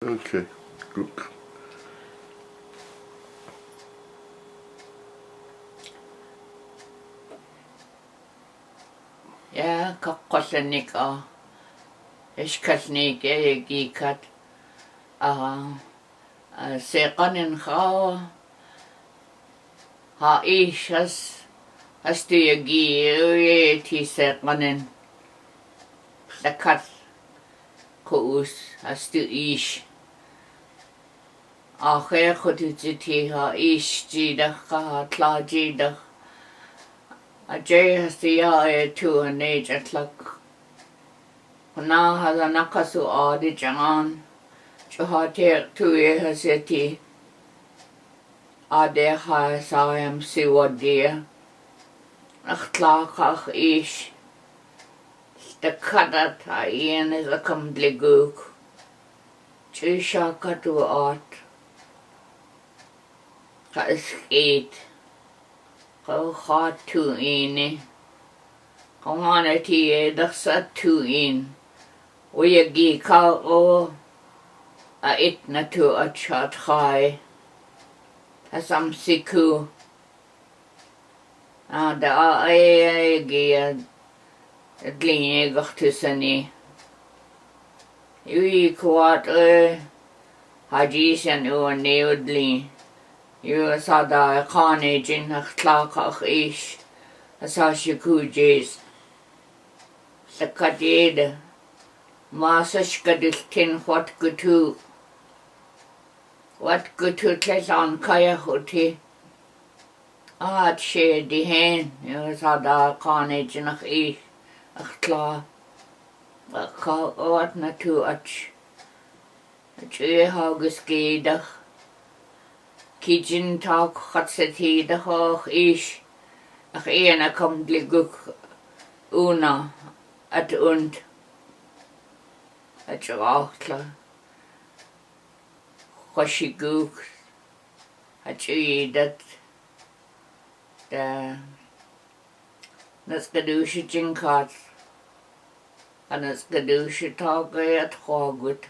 Okay, good. Ja, kakkosenik iskasnik gikat seqanin ha ishas astiyagi ti seqanin lakat kuus astu ish akhe khutiti ha ish jida ha tlajida ajay hastiya tu ne jatlak na hada nakasu adi jangan chuhate tu haseti ade ha sayam siwadia akhlaq ish the kadat ayen is a compliguk chishaka tu art ka skate ka hat tu ini kongana ti daksa tu in uyagi ka o a itna tu a chat khai asam siku da ai gi Tlingit gachtusani yui kwat hajisan u neudli yu sada akane jin akhlaq ish asashiku jis sakadid masashkadiltin what gutu tlesan kaya huti she dihen yu sada akane jin ish Akla ka oat na tu ach hagus gedach kijin tak khatseti da hoch ish ach ena kom gliguk una at und at rachtla khoshiguk at dat da Naskadushi jinkat Anaskadushi taga at hogut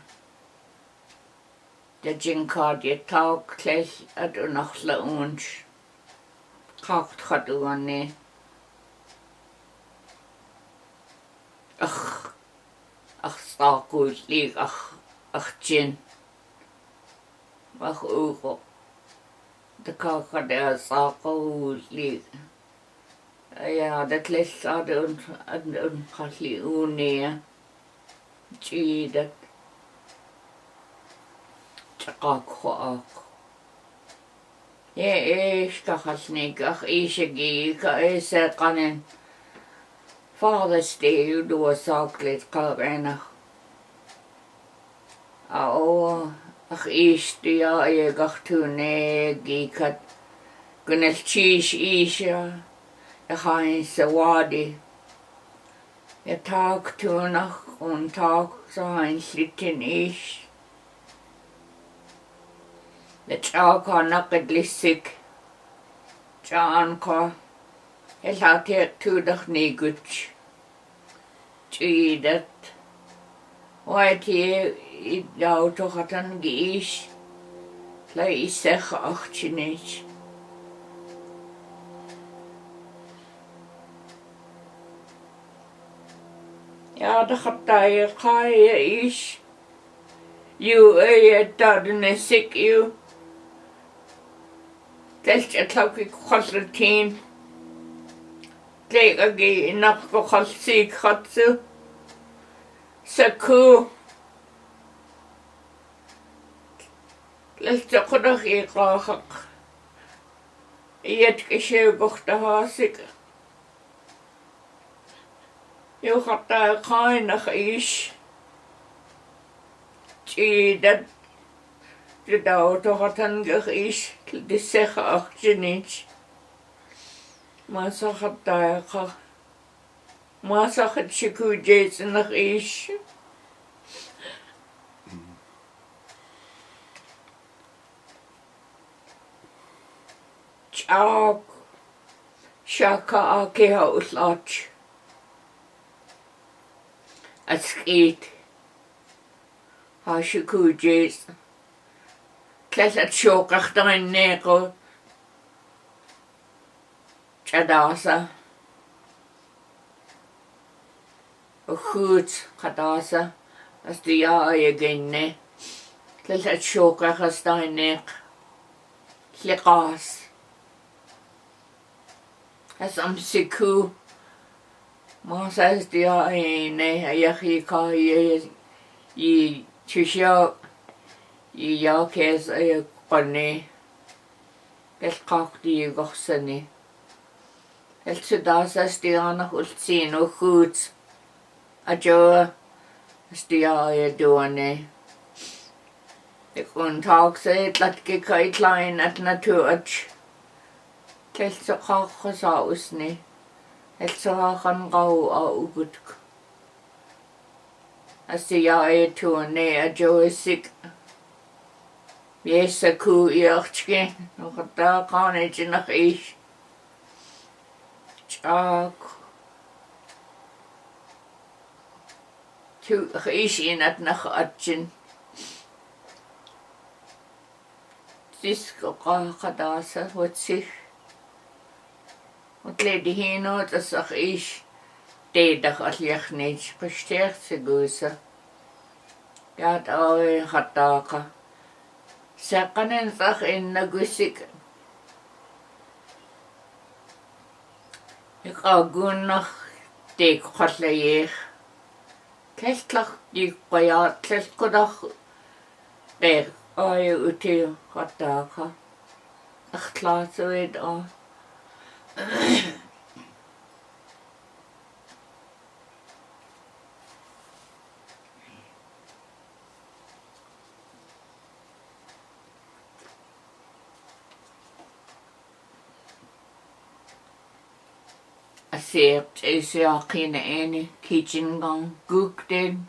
the jinkat ye tag klesh at unachla unch kakt khatuane ach stakul lig ach jin ach ugo the kakade sakul lig Ja, dat les ad un kalli unia jidat chaqaq ish ach ishagi ka seqanen Father's Day du saklit qarenach ach ish dia gachtune gikat gunel chish isha Hain sawadi ya tag tunach und tag so ein slitten ish the chaka nakadlisik chanka elate tudach niguch chidat waiti auto hatan giish la isech achinich Ja, da khatay kaya ish you tadne sik you telch atlauki khaltin tegagi nak ko khalsi khatsu saku lelch qodakh iqaq yet kishe gokhtaha sik You got that kind of ish. That the daughter had an ish, the sech achinich. Massa had that. Massa had chiku jason of ish. Chak Shaka ake house lodge. A skate Ashikujes. Tlet sjokach darin neko. Chadasa. Goed kadasa. As die again ne. Tlet sjokach as darin nek. Likas. As siku. Masas dia ne ayahi ka ye chisha ye yakes ay qane el qaqdi goxsani el tsudasas dia na ultsino goed ajo stia ay doane ek ontaakse latke kai klein at natuach kel tsaqaqsa usni el tsaqan qau au gutk Asia ay tuane ajo isik. Yes, a ku iachke. Nokata kane jinak ish. Chak. Tu ish in at nach atjin. Sisko kadasa wat sich. Und lady hino das ach ish. Dedag at liachnij versterkt se gusa. Gat awe hataka. Sakanen zach in na gusik. Ik agun nach dek khatleich. Kestlach die qaya keskodach. Ber ay uti hataka. Achtlaat weet al. Sept is akane ene kitchen gang gukden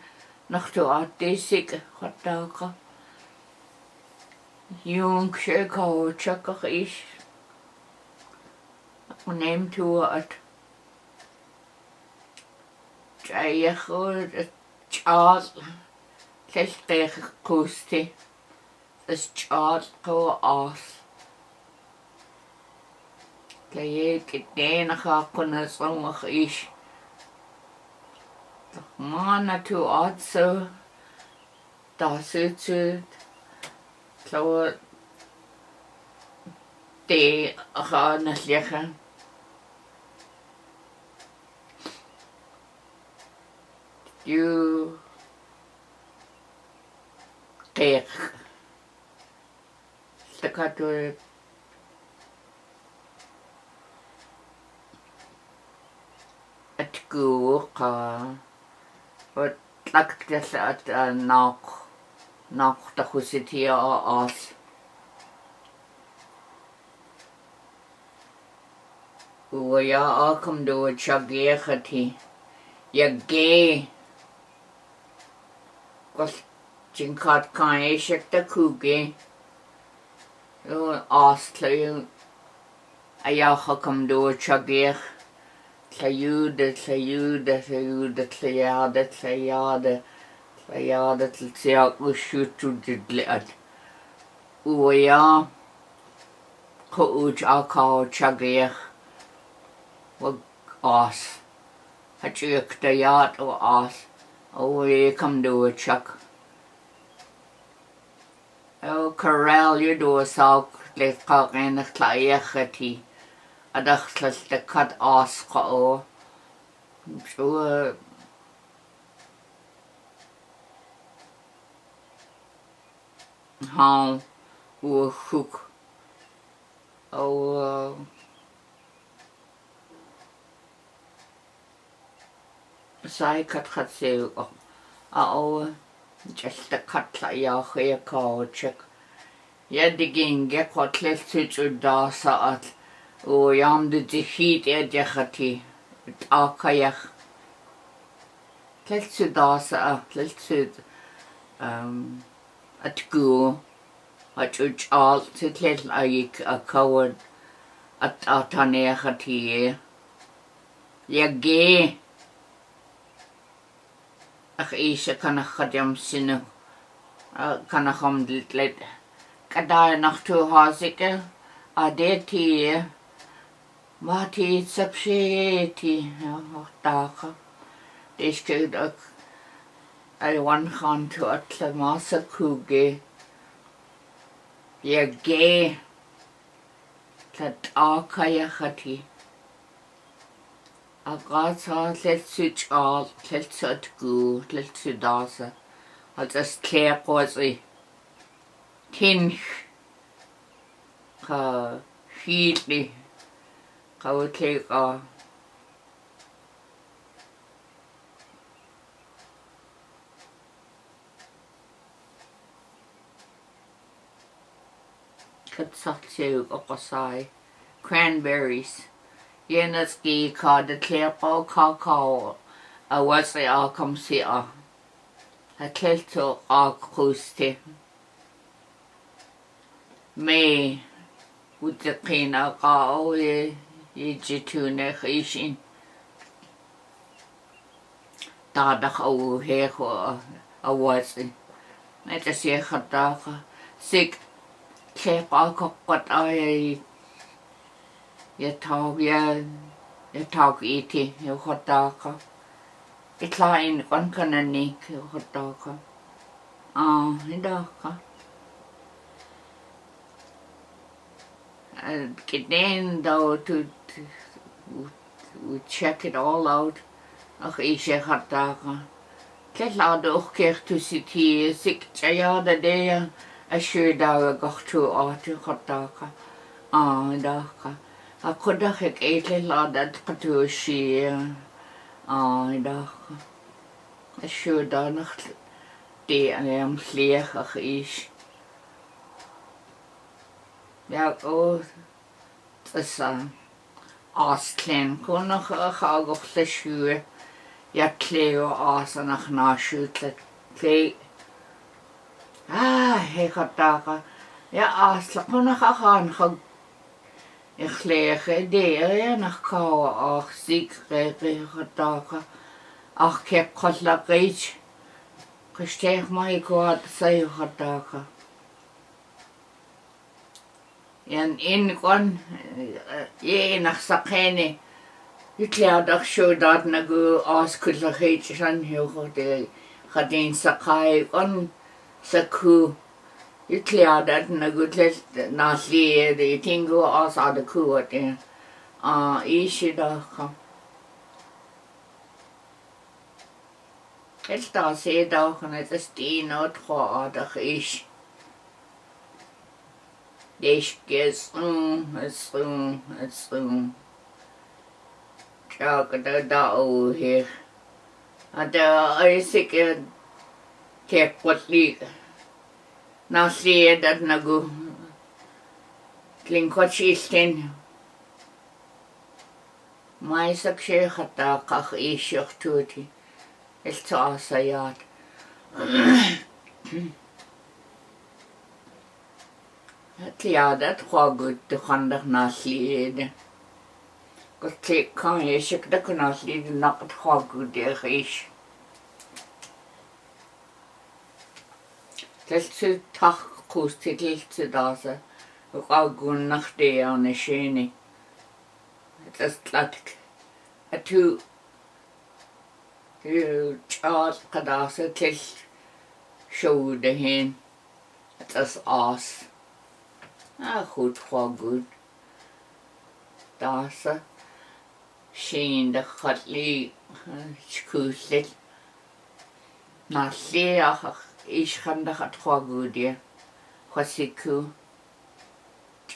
nach to artisik hataka. Jung sheko chakach is. Neem toe at. Jayachod Charles. Keltech kusti. Is Charles ko as. Kaya kitena kakuna sangach ish. Mana to also das it so de gaan liggen. You kijk. Staccato at go ka wat lak das at nog de husitie as o ja akom do chagehati ya ge was jinkat kan shek de kuge o as tlay aya akom do chageh Tlayude, til siak ushutu didliat. Uya, ko uj akao chagriach, wag as. Hachuk dayat o as, uya kam do a chak. O corral you do a sauk, let kak enig tlayachati. Adach the cut as ko so how o hook o sai cut se o just the cut la ya khe ko check ya digging get what left to da saat o yam de heat edjachati akayach let's dasa let's at go at uch all to let like a coward at atanechati ya ge ach isha kana khadam sinu kan ik hem dit kadai nog toe haziken. Adeti, wat iets op zee, dagen. Deze keer ook, one gaan toe het massa kuge. Je ge, dat akaya hati. Agat let switch all, let zut gu, let zudasa. Als het kleer was tinch. Ka heatly, ka would take Katsatsu okasai, cranberries. Yenaski ka de klepo kakao, a was the alcom si a kelto a kruste. Me. With the pina kao ye jitune ishin. Dadach au heko a wasi. Net as ye hadaga. Sig kep a kokot ay ye tog iti ye hadaga. Itlain kon kananik ye hadaga. Hidaka. Get in though to check it all out. Ach, ich had dagen. Kijk laat ook keer te zitten. Ik zei ja dat de als je daar gaat toe uit gaat dagen. Dagen. Ik kon dat ik eten laat dat toe zie. Dagen. Als je daar nog de aan vlieg is. Ja, het is klein. Kon nog gaan op de schuur. Ja, kleo as en nog naschuurt. Klei. Hij gaat daar. Ja, as. Kon nog gaan. Ik leeg idee. Nog kou. Ach, ziek. Gaat daar. Ach, ik heb kostelijk iets. Gesteeg mij kwaad. Zij gaat daar. En in kon je nach akane ik dag zo dat nagu askulligheid zijn heel goed gaat in sakai on saku ik dat nagu na zie de tingo as de kuot is dag het daar se dag en het is die not goed is. Deze is it's Chak da o hier. Is ik kijk wat lieg. Na zie dat nagu Tlingit is ten. Maar ik zeg het daar kach is je toeti. Het zou zijn. Ja, dat gaat goed. De gandig naast lieden. Ik kan je zeggen dat ik naast lieden nog het gaat goed is. Dat is zo toch kost het licht daar ze. Ik ga goed nacht de aan de schene. Het is laat. Het hoe Charles gedaan ze het is zo de heen. Het is as. Goed, gewoon goed. Daar ze. Zien de gatlie. Schuuslet. Na zeer is gaan de gat gewoon goed hier. Kwasiku.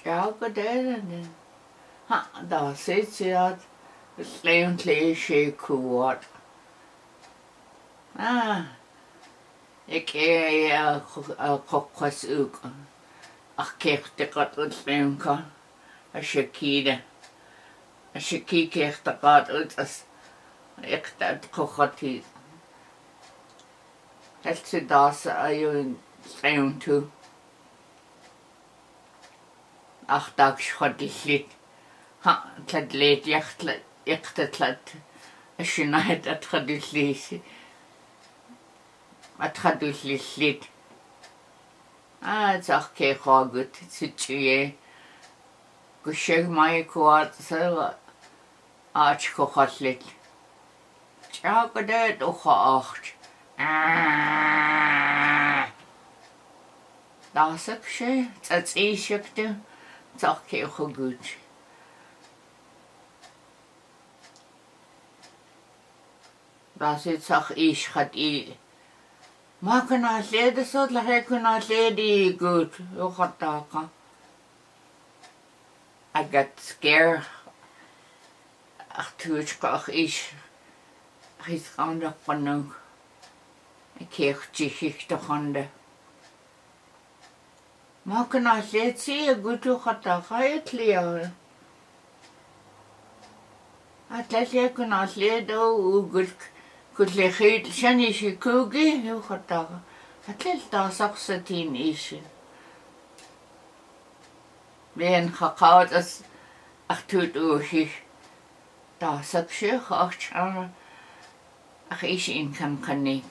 Ja, gedaan. Daar zit ze uit. Het leven kleesje koord. Ik kokwas ook. Ach, kijk, de kat uitnemen kan. Als je kiede. Als je kijkt, de kat uit als ik dat kocht hier. Het zit daar zo aan je schreeuwen toe. Ach, dat schot die slit. Het leed echt het laat. Als je nou dat gaat dus lezen. Het gaat dus slit. Tach ke chagut situe. Gusheg mai kuat sa ach kochlit. Chagadet ocha acht. Dasak she, that's ishakte, tach ke chagut. Das ist auch ich hat Ma kana lede so la he kana lede gut. Yo hataka. I got scared. Ach tuch ach ich. He's on the panung. I keek chich de hande. Ma kana lede see gut yo hataka etlia. Atlasje kana lede o gut. Could le geet shani shikugi yo khataga atlel ta saksatin ish ben khaqat as achtut uhi ta sakshi khach ach ish in kan kanik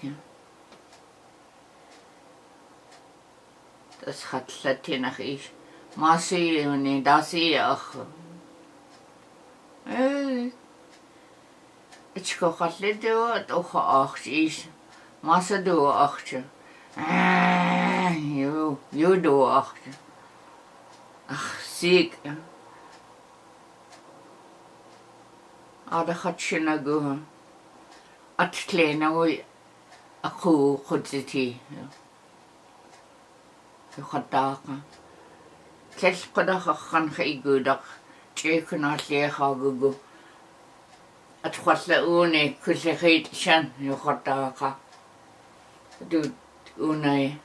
das khatlatin ach ish masi ne dasi ach Itchko khatlet do ocha acht is. Massa do achtje. You do achtje. Ach, ziek. Da gaat je na go. At kleine oi. Aku khodziti. Je gaat dagen. Tles kodag gaan geigudag. Tjekuna leega go. At khwatla une kushehit shan yokhotaka do une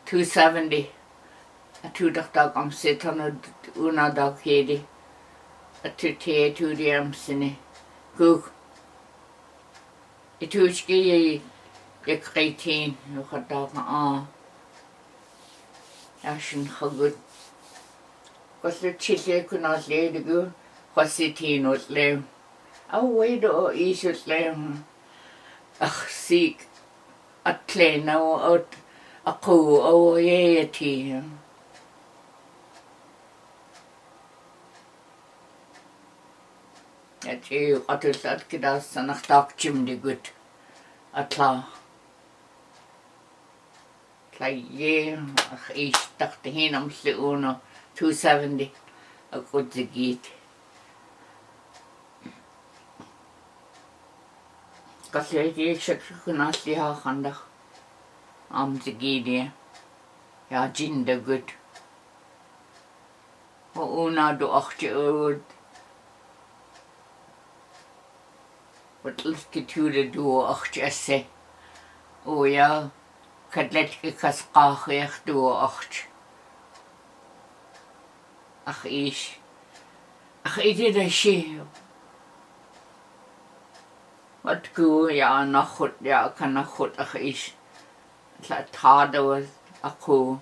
270 a 2 dag am sitan una dag hedi a 2 diam sine gug ituchki ye kretin yokhotaka ashin khagut kosle chile kuna lede go khwasitin le wait o ishut lem. Ach sick. A klein out a co o yeti. At you atus at kidas and a stock chimney good. A claw. Like ye ish tak the hinam uno 270 a good zigit. Kasi shak kunasli ha khandak am zigidi ya jinda good o una do achte ud wat liskitude do achte esse o ya kadlet ki kasqaakh do acht ach ide da shi Wat go ja nachot ja kan nachot ach is la tado ako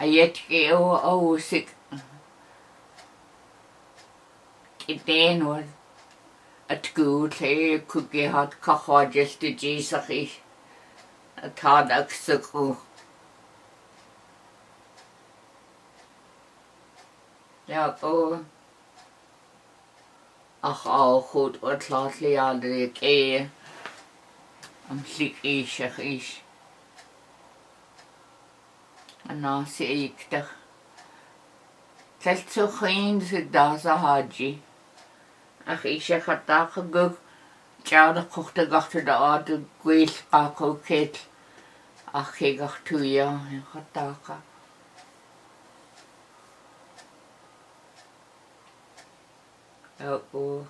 ayet ke o sik kiten was at go te kuge hat kacha just de jesach is tad ak siko ja o ach al goed wat laat liade ik am slik is en na se ik toch telt zo geen se daza haji ach gaat daar gegug ja de kochte gachte de ade gweel ako ket ach gacht toe ja gaat daar o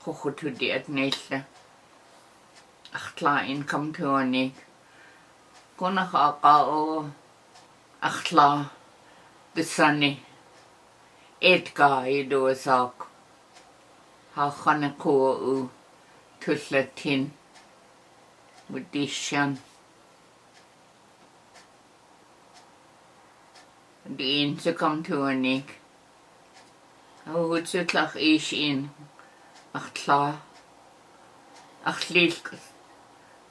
kochutu diet nesle ach klein kom toe nie kon o ach kla de sanne etga do sak ha khane ko u tuslatin mudishan din se kom toe nie Hoe het lag is in ach kla ach lief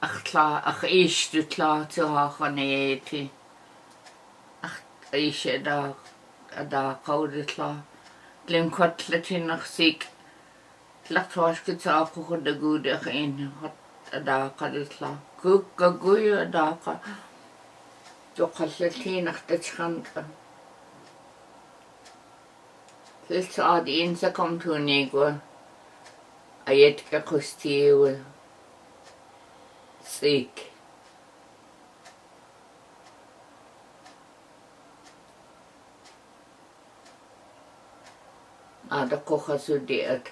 ach istu tla tu akane ti. Ach ishe da kaude tla. Glim kotle ti nach sig. Tlachtosh kitsaku de gude in hot da kaditla. Guya da ka. Do kalle nach de chanka. This audience come to Nego. Ayet ka kusti sick. Ada kocha su diet.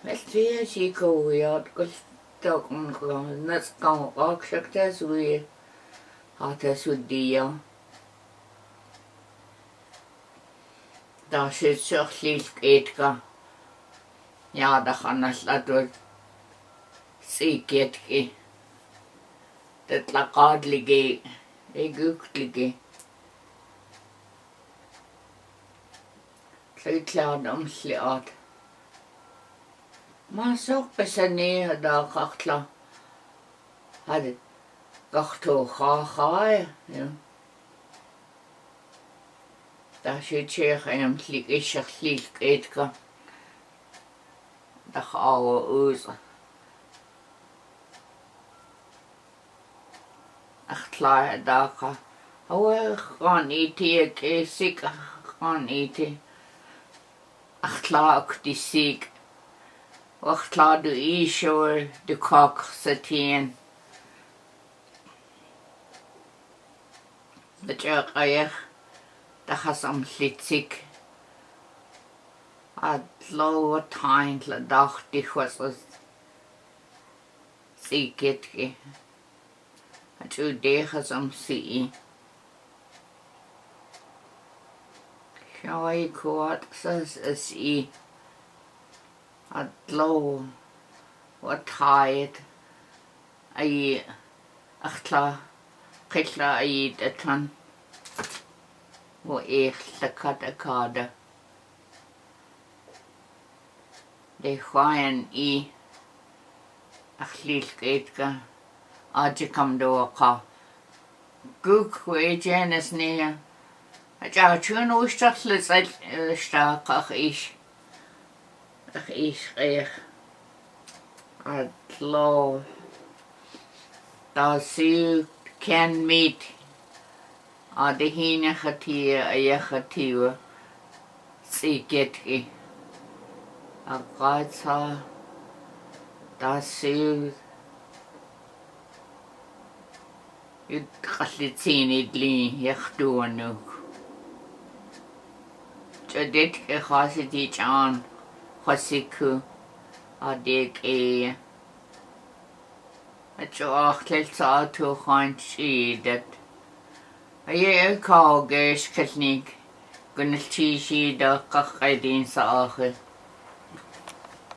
Let's see go out cause talk on let's go akshaktas we hata su dia. Da shit so lief etka. Ja, da gaan as laat word siketki. Dat la kadlige. Eguklige. Klein omslaat. Maar zo besane da kachtla. Had gachto ga ja. Da shit check en klik is lief etka. Da oude oes. Ach klaar da ka. Oh, gaan eten ek siek gaan eten. Ach klaar ook die siek. Ach klaar du ishoor de kok satien. Dat je eich. Da has am slitsik. A low time la dag die was siketki. A tu degas am si. Shai koat says is I. A low what tired. I achtla kitla I etan. Wo echt la katakada. De gwaaien I achliek etka aje kam do ka guk we jenes ne ja chun oostachlet stark ach ich atlo da sie can meet a de hine khati a khati si get a gaza da sie it khalitini dli yakhdunu jadit e khasiti chan khasiku adek a chochtel sa to khanchi dat ay ka gesh khalnik gunalchi shi da qaqidin sa akhir